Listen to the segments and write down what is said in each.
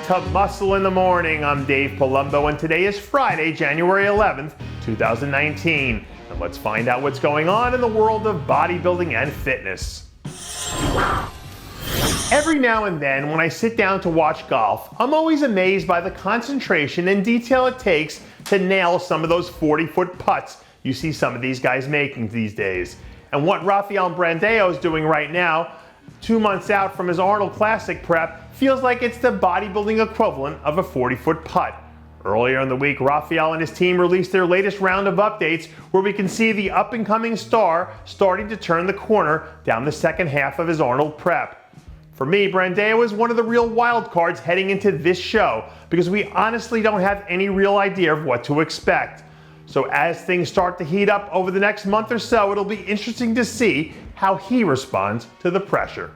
to Muscle in the Morning. I'm Dave Palumbo, and today is Friday, January 11th, 2019. And let's find out what's going on in the world of bodybuilding and fitness. Every now and then, when I sit down to watch golf, I'm always amazed by the concentration and detail it takes to nail some of those 40-foot putts you see some of these guys making these days. And what Raphael Brandao is doing right now, 2 months out from his Arnold Classic prep, feels like it's the bodybuilding equivalent of a 40-foot putt. Earlier in the week, Raphael and his team released their latest round of updates where we can see the up-and-coming star starting to turn the corner down the second half of his Arnold prep. For me, Brandao is one of the real wild cards heading into this show because we honestly don't have any real idea of what to expect. So as things start to heat up over the next month or so, it'll be interesting to see how he responds to the pressure.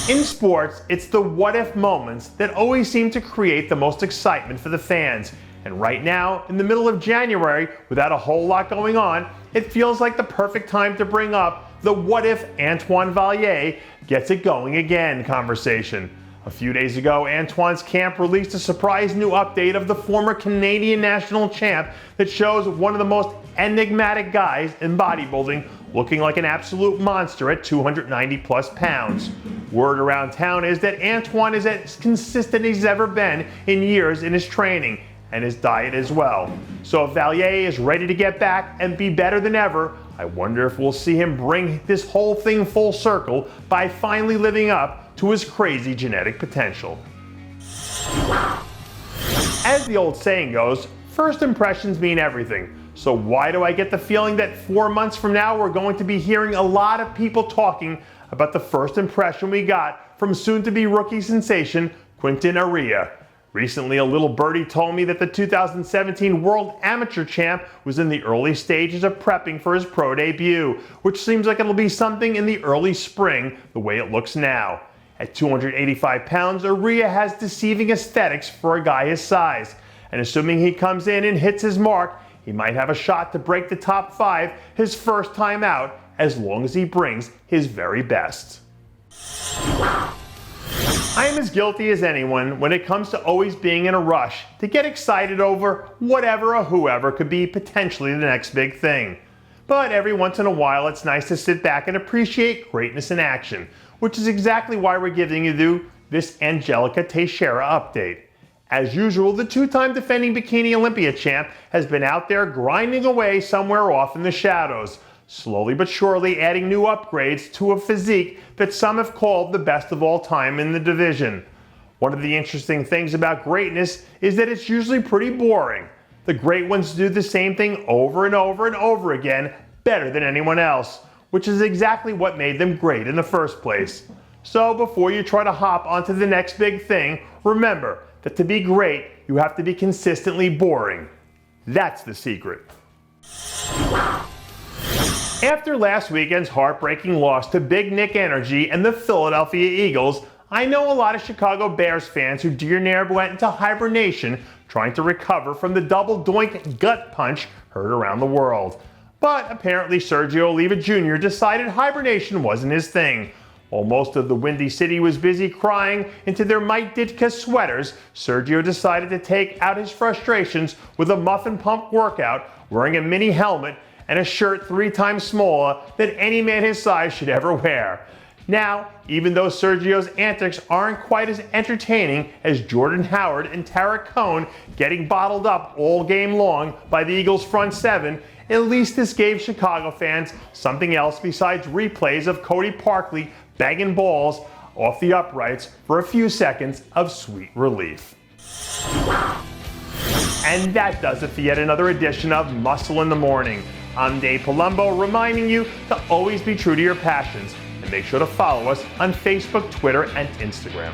In sports, it's the what-if moments that always seem to create the most excitement for the fans. And right now, in the middle of January, without a whole lot going on, it feels like the perfect time to bring up the what-if Antoine Valle gets it going again conversation. A few days ago, Antoine's camp released a surprise new update of the former Canadian national champ that shows one of the most enigmatic guys in bodybuilding looking like an absolute monster at 290 plus pounds. Word around town is that Antoine is as consistent as he's ever been in years in his training and his diet as well. So if Valle is ready to get back and be better than ever, I wonder if we'll see him bring this whole thing full circle by finally living up to his crazy genetic potential. As the old saying goes, first impressions mean everything. So why do I get the feeling that 4 months from now we're going to be hearing a lot of people talking about the first impression we got from soon-to-be rookie sensation Quinton Areia? Recently, a little birdie told me that the 2017 World Amateur Champ was in the early stages of prepping for his pro debut, which seems like it'll be something in the early spring, the way it looks now. At 285 pounds, Areia has deceiving aesthetics for a guy his size, and assuming he comes in and hits his mark, he might have a shot to break the top 5 his first time out, as long as he brings his very best. I am as guilty as anyone when it comes to always being in a rush to get excited over whatever or whoever could be potentially the next big thing. But every once in a while it's nice to sit back and appreciate greatness in action, which is exactly why we're giving you this Angelica Teixeira update. As usual, the two-time defending Bikini Olympia champ has been out there grinding away somewhere off in the shadows, slowly but surely adding new upgrades to a physique that some have called the best of all time in the division. One of the interesting things about greatness is that it's usually pretty boring. The great ones do the same thing over and over and over again, better than anyone else, which is exactly what made them great in the first place. So before you try to hop onto the next big thing, remember that to be great, you have to be consistently boring. That's the secret. After last weekend's heartbreaking loss to Big Nick Energy and the Philadelphia Eagles, I know a lot of Chicago Bears fans who dear near went into hibernation trying to recover from the double doink gut punch heard around the world. But apparently Sergio Oliva Jr. decided hibernation wasn't his thing. While most of the Windy City was busy crying into their Mike Ditka sweaters, Sergio decided to take out his frustrations with a muffin pump workout, wearing a mini helmet and a shirt 3 times smaller than any man his size should ever wear. Now, even though Sergio's antics aren't quite as entertaining as Jordan Howard and Tara Cohn getting bottled up all game long by the Eagles' front 7, at least this gave Chicago fans something else besides replays of Cody Parkley banging balls off the uprights for a few seconds of sweet relief. And that does it for yet another edition of Muscle in the Morning. I'm Dave Palumbo, reminding you to always be true to your passions, and make sure to follow us on Facebook, Twitter, and Instagram.